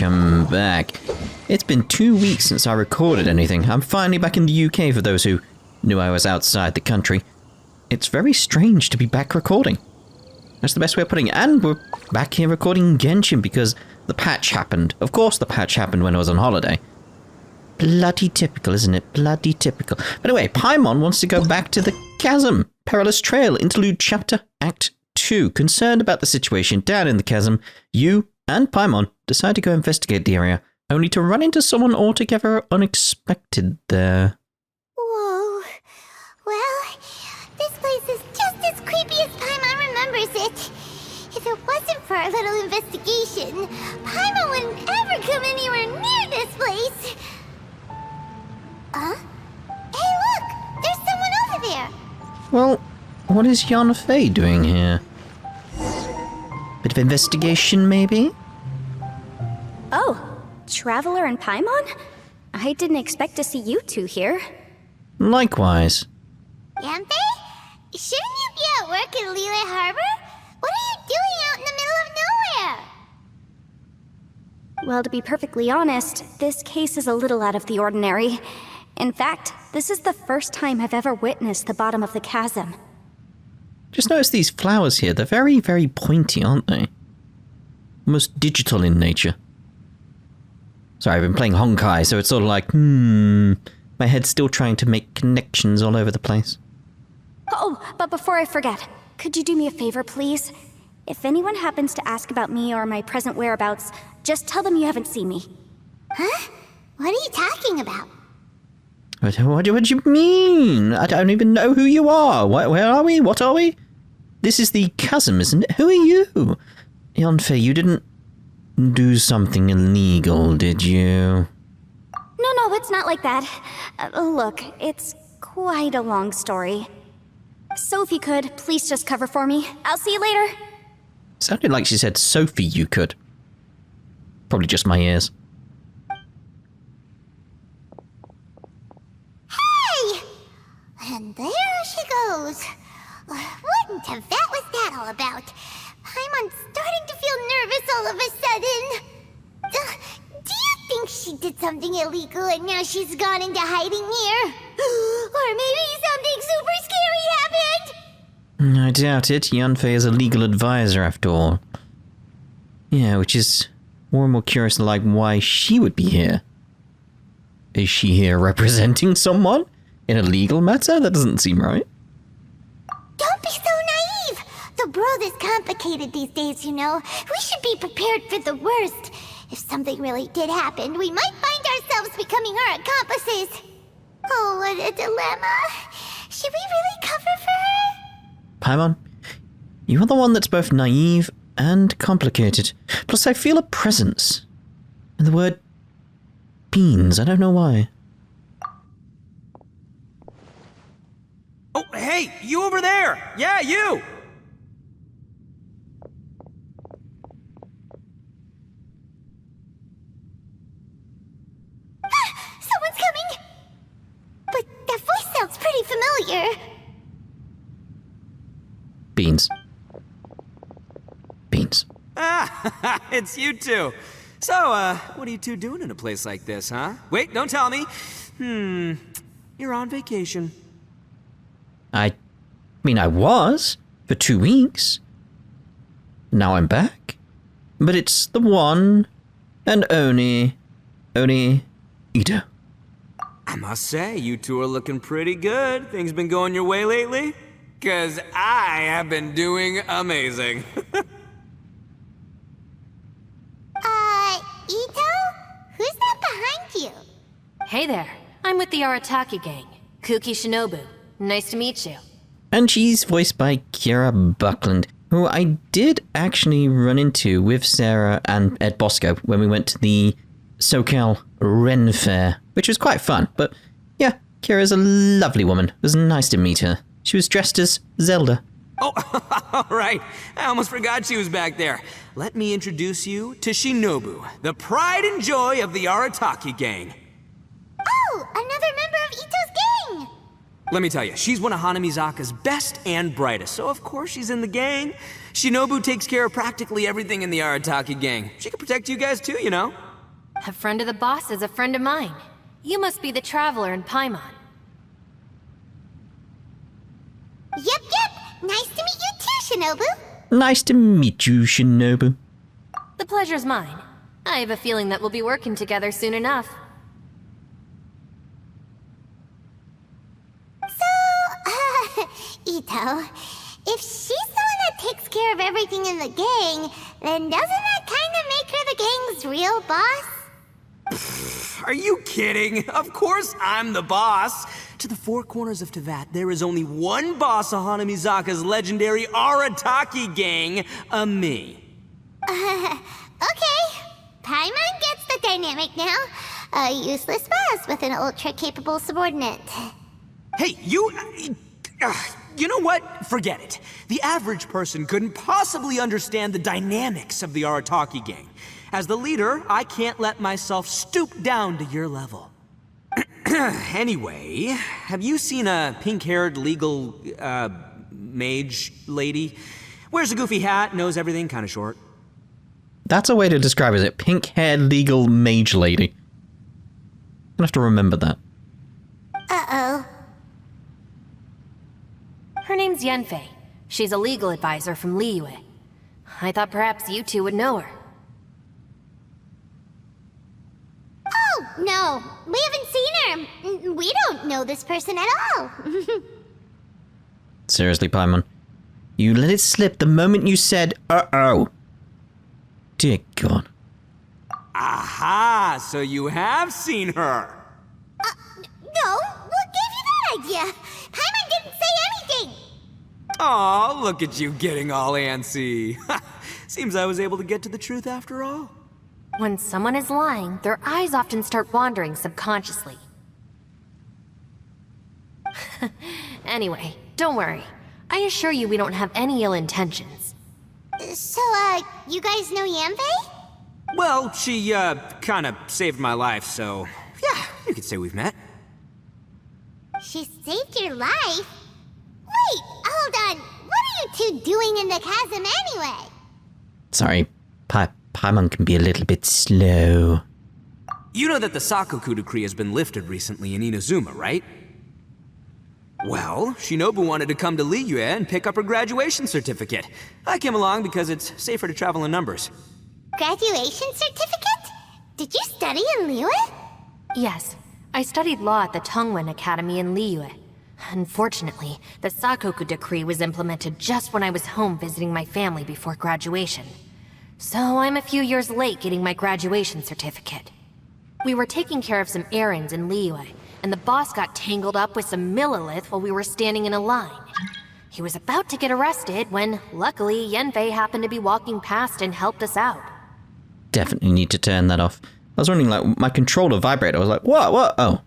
welcome back. It's been 2 weeks since I recorded anything. I'm finally back in the UK for those who knew I was outside the country. It's very strange to be back recording. That's the best way of putting it. And we're back here recording Genshin because the patch happened. Of course the patch happened when I was on holiday. Bloody typical, isn't it? Bloody typical. But anyway, Paimon wants to go back to the Chasm. Perilous Trail, Interlude Chapter, Act 2. Concerned about the situation down in the chasm, you and Paimon decide to go investigate the area, only to run into someone altogether unexpected there. Whoa. Well, this place is just as creepy as Paimon remembers it. If it wasn't for our little investigation, Paimon wouldn't ever come anywhere near this place. Huh? Hey, look! There's someone over there! Well, what is Yelan doing here? Bit of investigation, maybe? Oh, Traveler and Paimon? I didn't expect to see you two here. Likewise. Yanthe? Shouldn't you be at work in Liyue Harbor? What are you doing out in the middle of nowhere? Well, to be perfectly honest, this case is a little out of the ordinary. In fact, this is the first time I've ever witnessed the bottom of the chasm. Just notice these flowers here. They're very, very pointy, aren't they? Almost digital in nature. Sorry, I've been playing Honkai, so it's sort of like, my head's still trying to make connections all over the place. Oh, but before I forget, could you do me a favor, please? If anyone happens to ask about me or my present whereabouts, just tell them you haven't seen me. Huh? What are you talking about? What do you mean? I don't even know who you are. Where are we? What are we? This is the chasm, isn't it? Who are you? Yelan, you didn't do something illegal, did you? No, it's not like that. Look, it's quite a long story. So if you could, please just cover for me. I'll see you later. Sounded like she said, Sophie, you could. Probably just my ears. Hey! And there she goes. What in Teyvat was that all about? Paimon's starting to feel nervous all of a sudden. Do you think she did something illegal and now she's gone into hiding here? Or maybe something super scary happened? I doubt it. Yelan is a legal advisor after all. Yeah, which is more and more curious, like, why she would be here. Is she here representing someone in a legal matter? That doesn't seem right. Don't be so naive! The world is complicated these days, you know. We should be prepared for the worst. If something really did happen, we might find ourselves becoming her accomplices. Oh, what a dilemma. Should we really cover for her? Paimon, you are the one that's both naive and complicated. Plus, I feel a presence. And the word beans, I don't know why. Oh, hey, you over there! Yeah, you! Someone's coming! But that voice sounds pretty familiar. Beans. Beans. Ah, it's you two. So, what are you two doing in a place like this, huh? Wait, don't tell me. You're on vacation. I mean, I was for 2 weeks. Now I'm back. But it's the one and only Ito. I must say, you two are looking pretty good. Things been going your way lately? 'Cause I have been doing amazing. Ito? Who's that behind you? Hey there, I'm with the Arataki gang. Kuki Shinobu. Nice to meet you. And she's voiced by Kira Buckland, who I did actually run into with Sarah and Ed Bosco when we went to the SoCal Ren Fair, which was quite fun. But yeah, Kira's a lovely woman. It was nice to meet her. She was dressed as Zelda. Oh, all right. I almost forgot she was back there. Let me introduce you to Shinobu, the pride and joy of the Arataki gang. Oh, another member of Ito's gang! Let me tell you, she's one of Hanamizaka's best and brightest, so of course she's in the gang. Shinobu takes care of practically everything in the Arataki gang. She can protect you guys too, you know. A friend of the boss is a friend of mine. You must be the traveler in Paimon. Yep. Nice to meet you too, Shinobu. Nice to meet you, Shinobu. The pleasure's mine. I have a feeling that we'll be working together soon enough. So, Ito, if she's the one that takes care of everything in the gang, then doesn't that kind of make her the gang's real boss? Are you kidding? Of course I'm the boss. To the four corners of Teyvat, there is only one boss of Hanamizaka's legendary Arataki gang, me. Okay. Paimon gets the dynamic now. A useless boss with an ultra-capable subordinate. Hey, you know what? Forget it. The average person couldn't possibly understand the dynamics of the Arataki gang. As the leader, I can't let myself stoop down to your level. Anyway, have you seen a pink-haired legal, mage lady? Wears a goofy hat, knows everything, kinda short. That's a way to describe it. Pink-haired legal mage lady. I'll have to remember that. Uh-oh. Her name's Yenfei. She's a legal advisor from Liyue. I thought perhaps you two would know her. Oh, no. We haven't seen her. We don't know this person at all. Seriously, Paimon. You let it slip the moment you said, uh-oh. Dear God. Aha! So you have seen her! No, what gave you that idea? Paimon didn't say anything. Aw, look at you getting all antsy. Seems I was able to get to the truth after all. When someone is lying, their eyes often start wandering subconsciously. Anyway, don't worry. I assure you we don't have any ill intentions. So, you guys know Yanfei? Well, she, kinda saved my life, so... yeah, you could say we've met. She saved your life? Wait, hold on. What are you two doing in the chasm anyway? Sorry, Paimon can be a little bit slow. You know that the Sakoku decree has been lifted recently in Inazuma, right? Well, Shinobu wanted to come to Liyue and pick up her graduation certificate. I came along because it's safer to travel in numbers. Graduation certificate? Did you study in Liyue? Yes, I studied law at the Tongwen Academy in Liyue. Unfortunately, the Sakoku decree was implemented just when I was home visiting my family before graduation. So I'm a few years late getting my graduation certificate. We were taking care of some errands in Liyue, and the boss got tangled up with some Millilith while we were standing in a line. He was about to get arrested when, luckily, Yenfei happened to be walking past and helped us out. Definitely need to turn that off. I was wondering, like, my controller vibrated. I was like, what? Oh.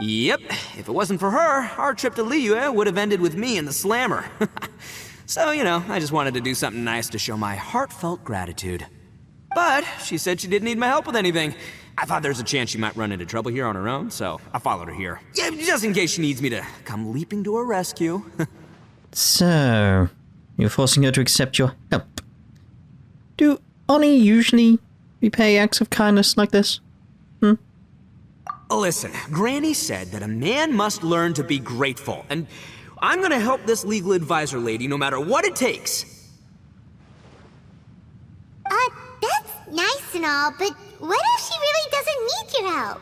Yep, if it wasn't for her, our trip to Liyue would have ended with me and the slammer. So, you know, I just wanted to do something nice to show my heartfelt gratitude. But she said she didn't need my help with anything. I thought there's a chance she might run into trouble here on her own, so I followed her here. Yeah, just in case she needs me to come leaping to her rescue. So, you're forcing her to accept your help. Do Oni usually repay acts of kindness like this? Listen, Granny said that a man must learn to be grateful, and I'm gonna help this legal advisor lady no matter what it takes. That's nice and all, but what if she really doesn't need your help?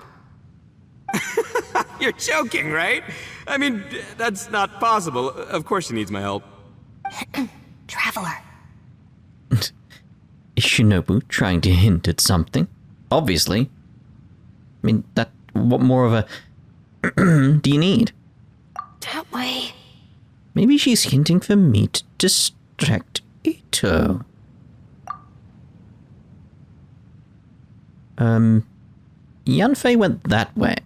You're joking, right? I mean, that's not possible. Of course she needs my help. Traveler. Is Shinobu trying to hint at something? Obviously. I mean, what more of a do you need? That way. Maybe she's hinting for me to distract Ito. Yanfei went that way.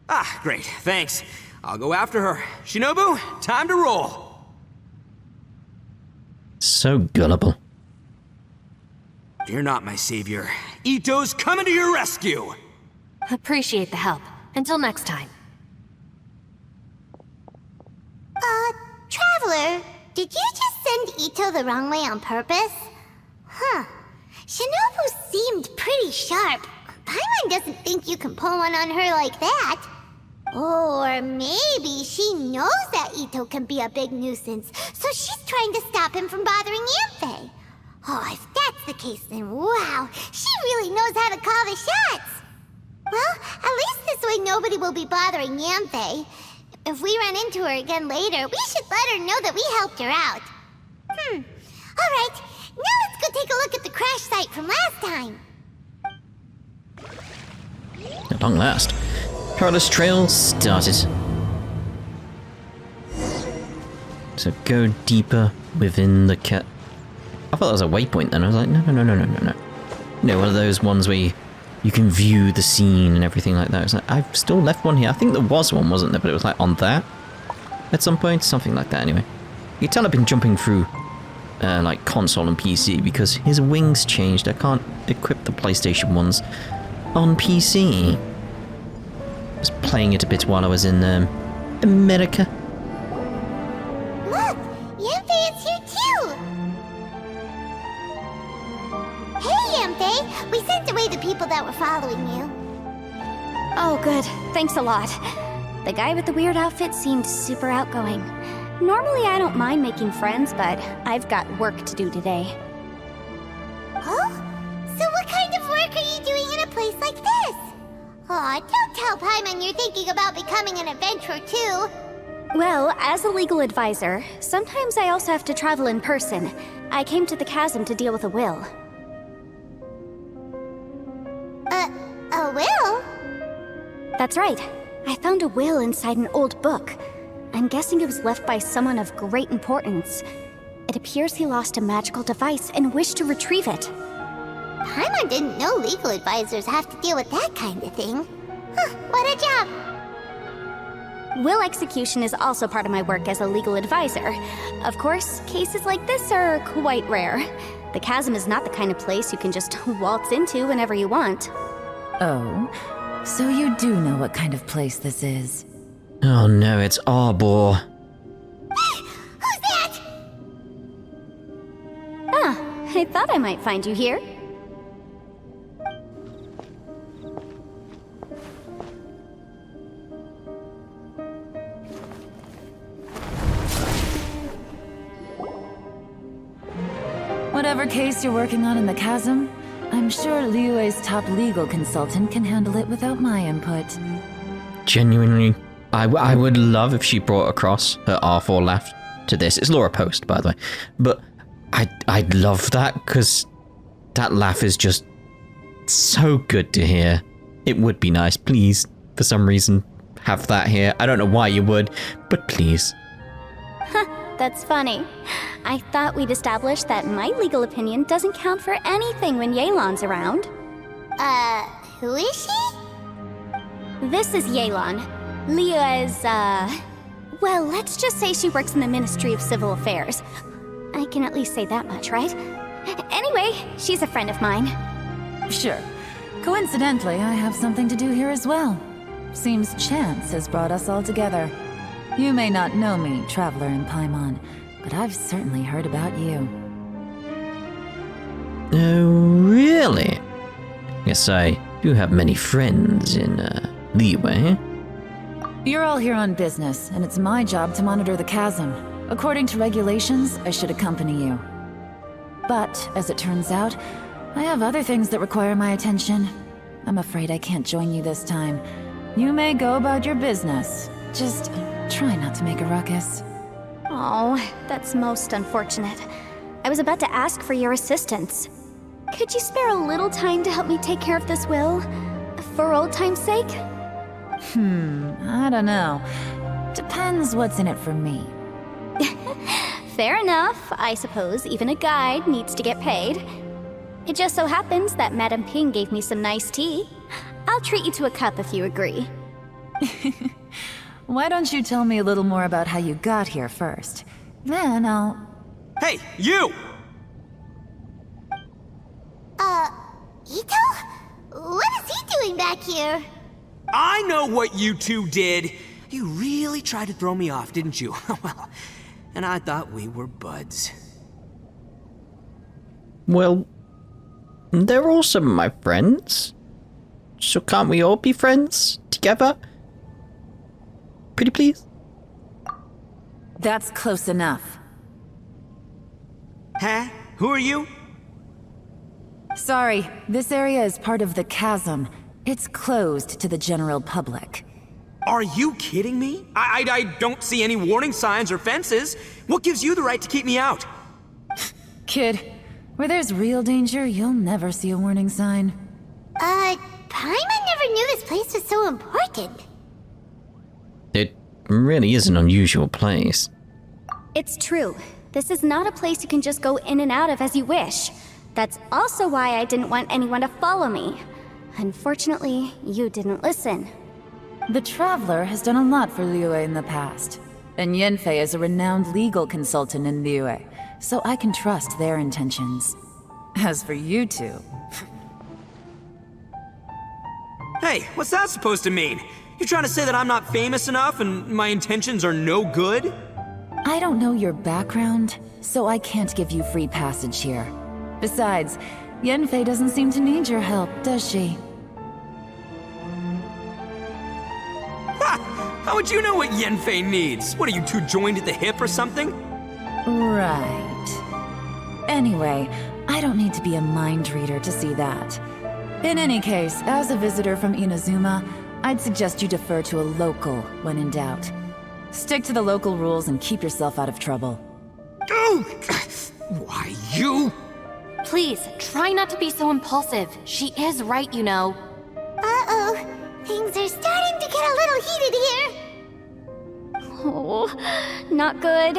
Ah, great, thanks. I'll go after her. Shinobu, time to roll. So gullible. Fear not, my savior. Ito's coming to your rescue! Appreciate the help. Until next time. Traveler, did you just send Ito the wrong way on purpose? Huh. Shinobu seemed pretty sharp. Paimon doesn't think you can pull one on her like that. Or maybe she knows that Ito can be a big nuisance, so she's trying to stop him from bothering Yanfei. Oh, if that's the case, then wow, she really knows how to call the shots. Well, at least this way nobody will be bothering Yanfei. If we run into her again later, we should let her know that we helped her out. Alright, now let's go take a look at the crash site from last time. At long last, Perilous Trail started. So go deeper within the cat. I thought that was a waypoint then. I was like, no. No, one of those ones where you can view the scene and everything like that. It's like, I've still left one here. I think there was one, wasn't there? But it was like on that at some point, something like that. Anyway, you can tell I've been jumping through like console and PC because his wings changed. I can't equip the PlayStation ones on PC. I was playing it a bit while I was in America. Look, Yanfei is here too. Hey, Yanfei, we sent away the people that were following you. Oh, good. Thanks a lot. The guy with the weird outfit seemed super outgoing. Normally I don't mind making friends, but I've got work to do today. Oh? So what kind of work are you doing in a place like this? Aw, don't tell Paimon you're thinking about becoming an adventurer too. Well, as a legal advisor, sometimes I also have to travel in person. I came to the Chasm to deal with a will. A will? That's right. I found a will inside an old book. I'm guessing it was left by someone of great importance. It appears he lost a magical device and wished to retrieve it. Paimon didn't know legal advisors have to deal with that kind of thing. Huh, what a job! Will execution is also part of my work as a legal advisor. Of course, cases like this are quite rare. The Chasm is not the kind of place you can just waltz into whenever you want. Oh, so you do know what kind of place this is. Oh no, it's Arbor. Who's that? Ah, I thought I might find you here. Whatever case you're working on in the Chasm, I'm sure Liyue's top legal consultant can handle it without my input. Genuinely, I would love if she brought across her R4 laugh to this. It's Laura Post, by the way. But I'd love that, because that laugh is just so good to hear. It would be nice. Please, for some reason, have that here. I don't know why you would, but please. That's funny. I thought we'd established that my legal opinion doesn't count for anything when Yelan's around. Who is she? This is Yelan. Liyue's, well, let's just say she works in the Ministry of Civil Affairs. I can at least say that much, right? Anyway, she's a friend of mine. Sure. Coincidentally, I have something to do here as well. Seems chance has brought us all together. You may not know me, Traveler in Paimon, but I've certainly heard about you. Oh, really? Yes, I do have many friends in, Liyue. You're all here on business, and it's my job to monitor the Chasm. According to regulations, I should accompany you. But, as it turns out, I have other things that require my attention. I'm afraid I can't join you this time. You may go about your business. Just try not to make a ruckus. Oh, that's most unfortunate. I was about to ask for your assistance. Could you spare a little time to help me take care of this will? For old time's sake? I don't know. Depends what's in it for me. Fair enough. I suppose even a guide needs to get paid. It just so happens that Madame Ping gave me some nice tea. I'll treat you to a cup if you agree. Why don't you tell me a little more about how you got here first? Then I'll... Hey, you! Ito? What is he doing back here? I know what you two did. You really tried to throw me off, didn't you? Well, and I thought we were buds. Well, they're also my friends. So can't we all be friends together? Pretty please? That's close enough. Huh? Who are you? Sorry, this area is part of the Chasm. It's closed to the general public. Are you kidding me? I don't see any warning signs or fences. What gives you the right to keep me out? Kid, where there's real danger, you'll never see a warning sign. Paimon never knew this place was so important. It really is an unusual place. It's true. This is not a place you can just go in and out of as you wish. That's also why I didn't want anyone to follow me. Unfortunately, you didn't listen. The Traveler has done a lot for Liyue in the past. And Yenfei is a renowned legal consultant in Liyue, so I can trust their intentions. As for you two... Hey, what's that supposed to mean? You trying to say that I'm not famous enough and my intentions are no good? I don't know your background, so I can't give you free passage here. Besides, Yenfei doesn't seem to need your help, does she? Ha! How would you know what Yenfei needs? What are you two joined at the hip or something? Right. Anyway, I don't need to be a mind reader to see that. In any case, as a visitor from Inazuma, I'd suggest you defer to a local when in doubt. Stick to the local rules and keep yourself out of trouble. Oh! Why, you? Please, try not to be so impulsive. She is right, you know. Uh-oh. Things are starting to get a little heated here. Oh, not good.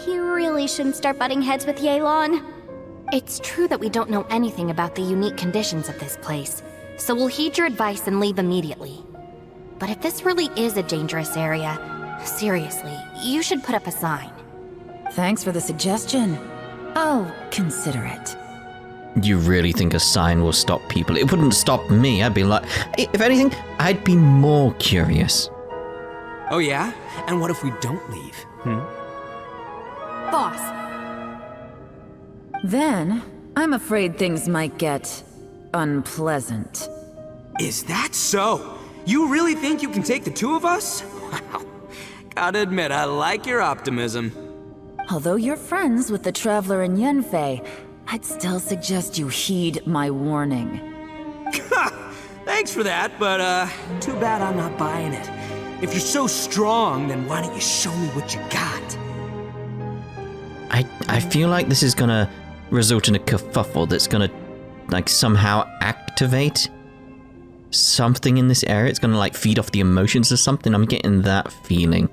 He really shouldn't start butting heads with Yelan. It's true that we don't know anything about the unique conditions of this place, so we'll heed your advice and leave immediately. But if this really is a dangerous area, seriously, you should put up a sign. Thanks for the suggestion. I'll consider it. You really think a sign will stop people? It wouldn't stop me. I'd be like... If anything, I'd be more curious. Oh yeah? And what if we don't leave? Boss, Then, I'm afraid things might get... unpleasant. Is that so? You really think you can take the two of us? Wow. Gotta admit, I like your optimism. Although you're friends with the Traveler and Yenfei, I'd still suggest you heed my warning. Thanks for that, but too bad I'm not buying it. If you're so strong, then why don't you show me what you got? I feel like this is gonna result in a kerfuffle that's gonna, like, somehow activate something in this area. It's gonna, like, feed off the emotions or something. I'm getting that feeling.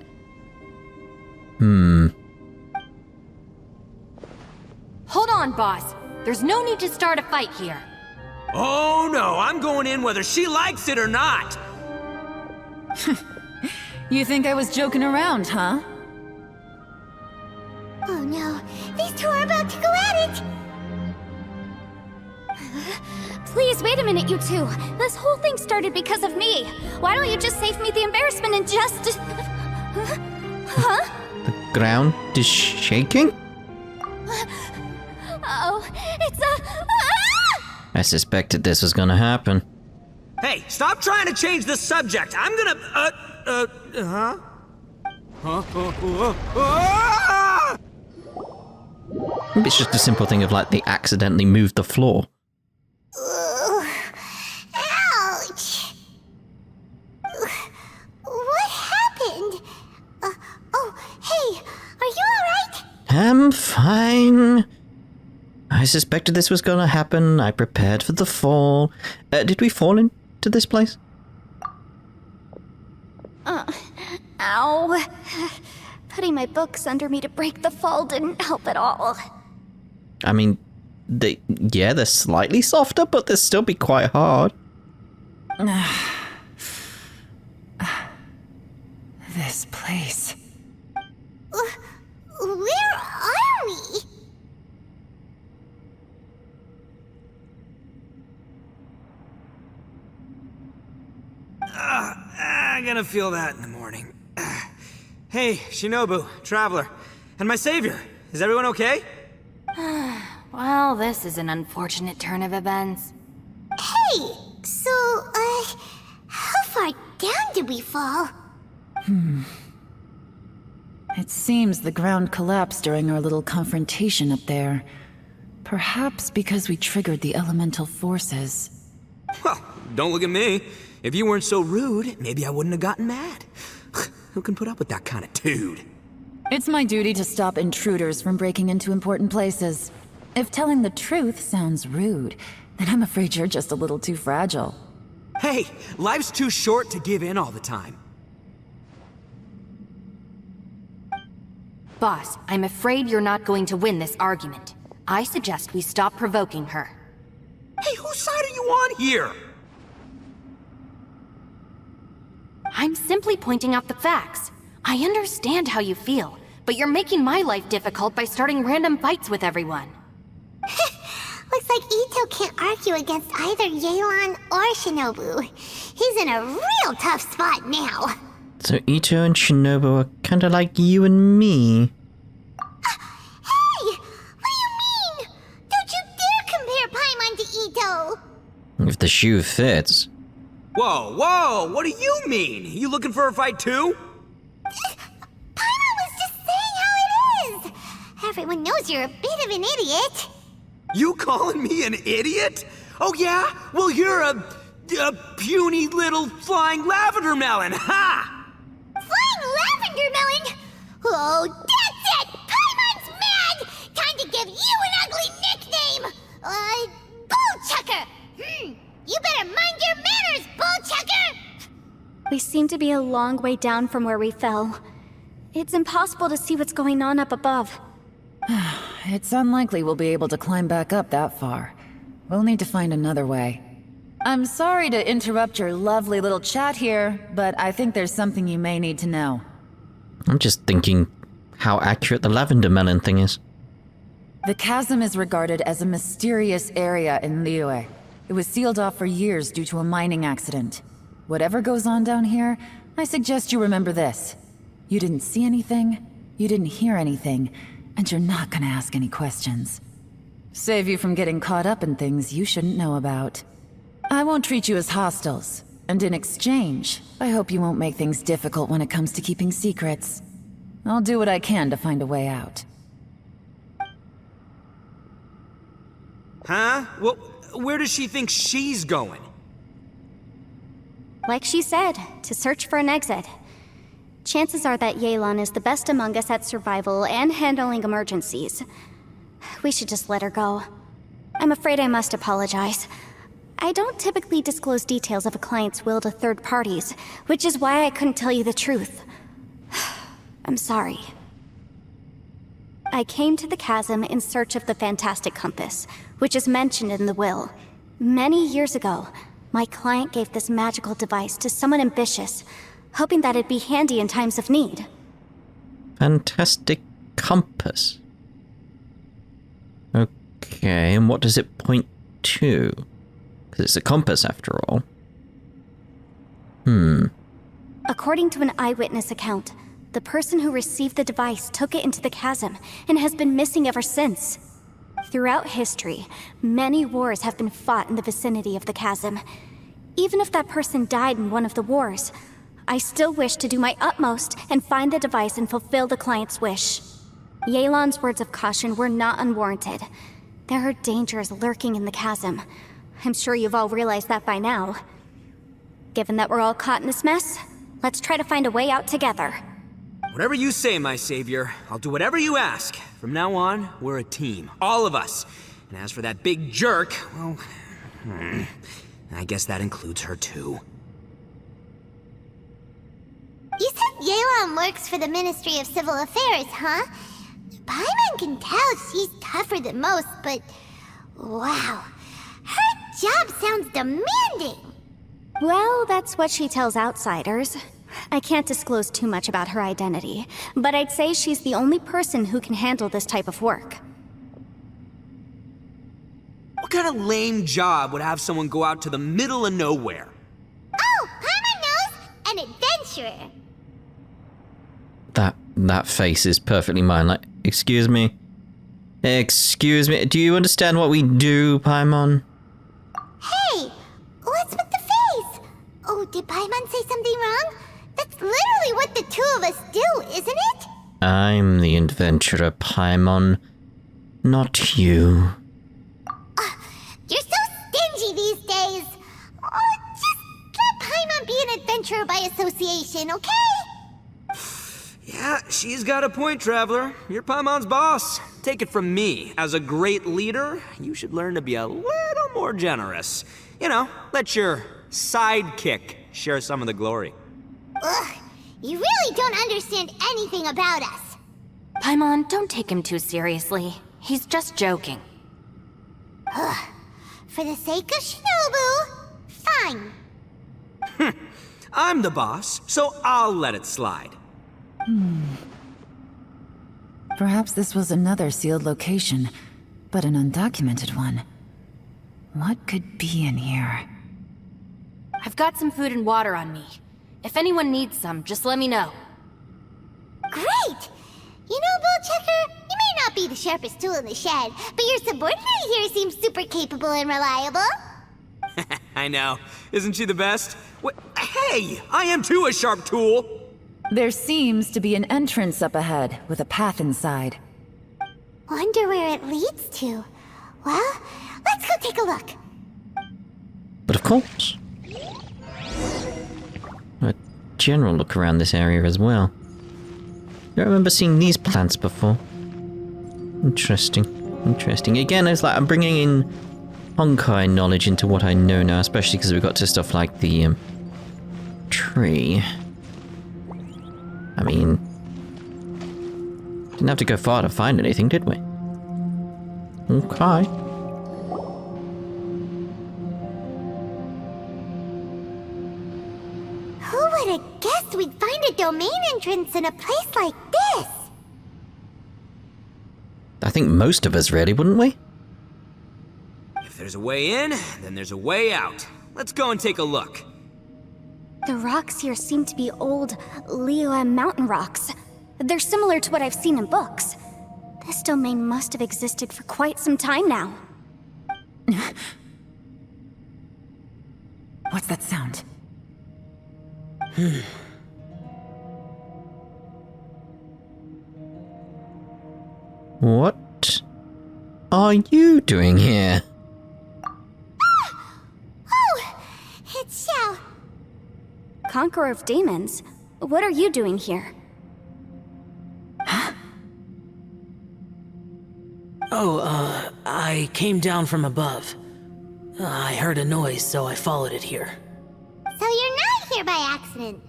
hold on, boss. There's no need to start a fight here. Oh no, I'm going in whether she likes it or not. You think I was joking around, huh? Oh no, these two are about to go at it! Please, wait a minute, you two. This whole thing started because of me. Why don't you just save me the embarrassment and just... Huh? The ground is shaking? Oh, it's a... I suspected this was gonna happen. Hey, stop trying to change the subject. I'm gonna, huh? Maybe it's just a simple thing of, like, they accidentally moved the floor. Ugh. Ouch! What happened? Oh, hey, are you alright? I'm fine. I suspected this was gonna happen. I prepared for the fall. Did we fall into this place? Ow. Putting my books under me to break the fall didn't help at all. I mean, they're slightly softer, but they'll still be quite hard. This place. Where are we? I'm gonna feel that in the morning. Hey, Shinobu, Traveler. And my savior, is everyone okay? Well, this is an unfortunate turn of events. Hey, so, how far down did we fall? It seems the ground collapsed during our little confrontation up there. Perhaps because we triggered the elemental forces. Well, don't look at me. If you weren't so rude, maybe I wouldn't have gotten mad. Who can put up with that kind of dude? It's my duty to stop intruders from breaking into important places. If telling the truth sounds rude, then I'm afraid you're just a little too fragile. Hey, life's too short to give in all the time. Boss, I'm afraid you're not going to win this argument. I suggest we stop provoking her. Hey, whose side are you on here? I'm simply pointing out the facts. I understand how you feel, but you're making my life difficult by starting random fights with everyone. Looks like Ito can't argue against either Yelan or Shinobu. He's in a real tough spot now. So Ito and Shinobu are kinda like you and me. Hey! What do you mean? Don't you dare compare Paimon to Ito! If the shoe fits. Whoa, whoa, what do you mean? You looking for a fight too? Paimon was just saying how it is! Everyone knows you're a bit of an idiot. You calling me an idiot? Oh yeah? Well, you're a puny little flying lavender melon, ha! Flying lavender melon? Oh, that's it! Paimon's mad! Time to give you an ugly nickname! Bullchucker! You better mind your manners, Bullchucker! We seem to be a long way down from where we fell. It's impossible to see what's going on up above. It's unlikely we'll be able to climb back up that far. We'll need to find another way. I'm sorry to interrupt your lovely little chat here, but I think there's something you may need to know. I'm just thinking how accurate the lavender melon thing is. The chasm is regarded as a mysterious area in Liyue. It was sealed off for years due to a mining accident. Whatever goes on down here, I suggest you remember this. You didn't see anything, you didn't hear anything, and you're not gonna ask any questions. Save you from getting caught up in things you shouldn't know about. I won't treat you as hostiles, and in exchange, I hope you won't make things difficult when it comes to keeping secrets. I'll do what I can to find a way out. Huh? Well, where does she think she's going? Like she said, to search for an exit. Chances are that Yelan is the best among us at survival and handling emergencies. We should just let her go. I'm afraid I must apologize. I don't typically disclose details of a client's will to third parties, which is why I couldn't tell you the truth. I'm sorry. I came to the chasm in search of the fantastic compass, which is mentioned in the will. Many years ago, my client gave this magical device to someone ambitious, hoping that it'd be handy in times of need. Fantastic compass. Okay, and what does it point to? Because it's a compass after all. According to an eyewitness account, the person who received the device took it into the chasm and has been missing ever since. Throughout history, many wars have been fought in the vicinity of the chasm. Even if that person died in one of the wars, I still wish to do my utmost and find the device and fulfill the client's wish. Yelan's words of caution were not unwarranted. There are dangers lurking in the chasm. I'm sure you've all realized that by now. Given that we're all caught in this mess, let's try to find a way out together. Whatever you say, my savior. I'll do whatever you ask. From now on, we're a team. All of us. And as for that big jerk, well, I guess that includes her too. You said Yelan works for the Ministry of Civil Affairs, huh? Paimon can tell she's tougher than most, but... wow. Her job sounds demanding! Well, that's what she tells outsiders. I can't disclose too much about her identity, but I'd say she's the only person who can handle this type of work. What kind of lame job would have someone go out to the middle of nowhere? Oh, Paimon knows! An adventurer! That face is perfectly mine. Like, Excuse me? Excuse me? Do you understand what we do, Paimon? Hey, what's with the face? Oh, did Paimon say something wrong? That's literally what the two of us do, isn't it? I'm the adventurer, Paimon. Not you. You're so stingy these days. Oh, just let Paimon be an adventurer by association, okay? Yeah, she's got a point, Traveler. You're Paimon's boss. Take it from me. As a great leader, you should learn to be a little more generous. You know, let your sidekick share some of the glory. Ugh, you really don't understand anything about us. Paimon, don't take him too seriously. He's just joking. For the sake of Shinobu, fine. I'm the boss, so I'll let it slide. Perhaps this was another sealed location, but an undocumented one. What could be in here? I've got some food and water on me. If anyone needs some, just let me know. Great! You know, Bullchecker, you may not be the sharpest tool in the shed, but your subordinate here seems super capable and reliable. I know. Isn't she the best? Hey, I am too a sharp tool. There seems to be an entrance up ahead, with a path inside. Wonder where it leads to. Well, let's go take a look. But of course. A general look around this area as well. Don't remember seeing these plants before. Interesting. Interesting. Again, it's like I'm bringing in Honkai knowledge into what I know now, especially because we got to stuff like the tree. I mean, didn't have to go far to find anything, did we? Okay. Who would have guessed we'd find a domain entrance in a place like this? I think most of us really, wouldn't we? If there's a way in, then there's a way out. Let's go and take a look. The rocks here seem to be old Liyue mountain rocks. They're similar to what I've seen in books. This domain must have existed for quite some time now. What's that sound? What are you doing here? Oh, it's Xiao. Conqueror of Demons, what are you doing here? I came down from above. I heard a noise, so I followed it here. So you're not here by accident.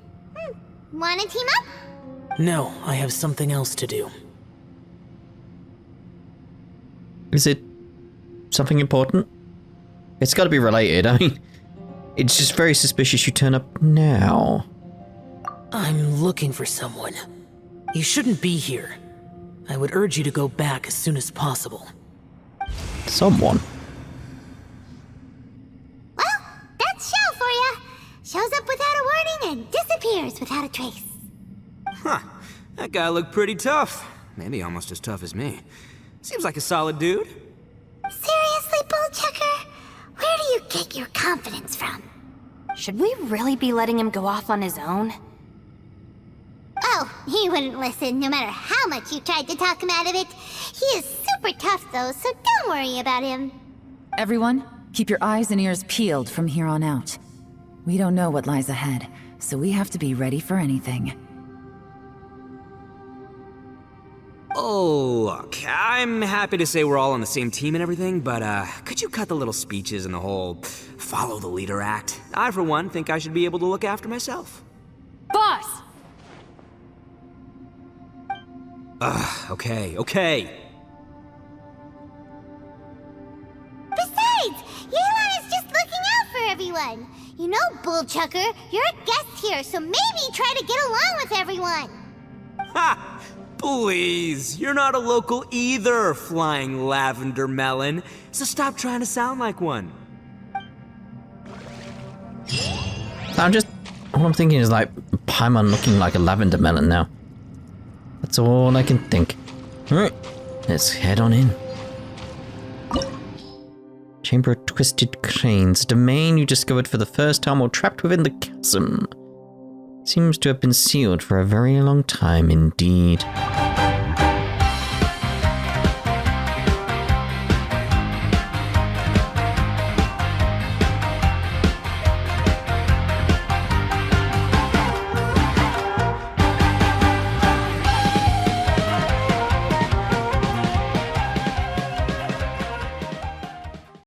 Wanna team up? No, I have something else to do. Is it something important? It's got to be related. I mean, it's just very suspicious you turn up now. I'm looking for someone. You shouldn't be here. I would urge you to go back as soon as possible. Someone? Well, that's Xiao for ya. Shows up without a warning and disappears without a trace. Huh. That guy looked pretty tough. Maybe almost as tough as me. Seems like a solid dude. Seriously, Bullchecker? Where do you get your confidence from? Should we really be letting him go off on his own? Oh, he wouldn't listen no matter how much you tried to talk him out of it. He is super tough though, so don't worry about him. Everyone, keep your eyes and ears peeled from here on out. We don't know what lies ahead, so we have to be ready for anything. Oh, look, I'm happy to say we're all on the same team and everything, but could you cut the little speeches and the whole follow the leader act? I, for one, think I should be able to look after myself. Boss! Okay. Besides, Yelan is just looking out for everyone. You know, Bullchucker, you're a guest here, so maybe try to get along with everyone. Ha! Please, you're not a local either, flying lavender melon, so stop trying to sound like one. All I'm thinking is like Paimon looking like a lavender melon now. That's all I can think. Alright, let's head on in. Chamber of Twisted Cranes, a domain you discovered for the first time while trapped within the chasm. Seems to have been sealed for a very long time indeed.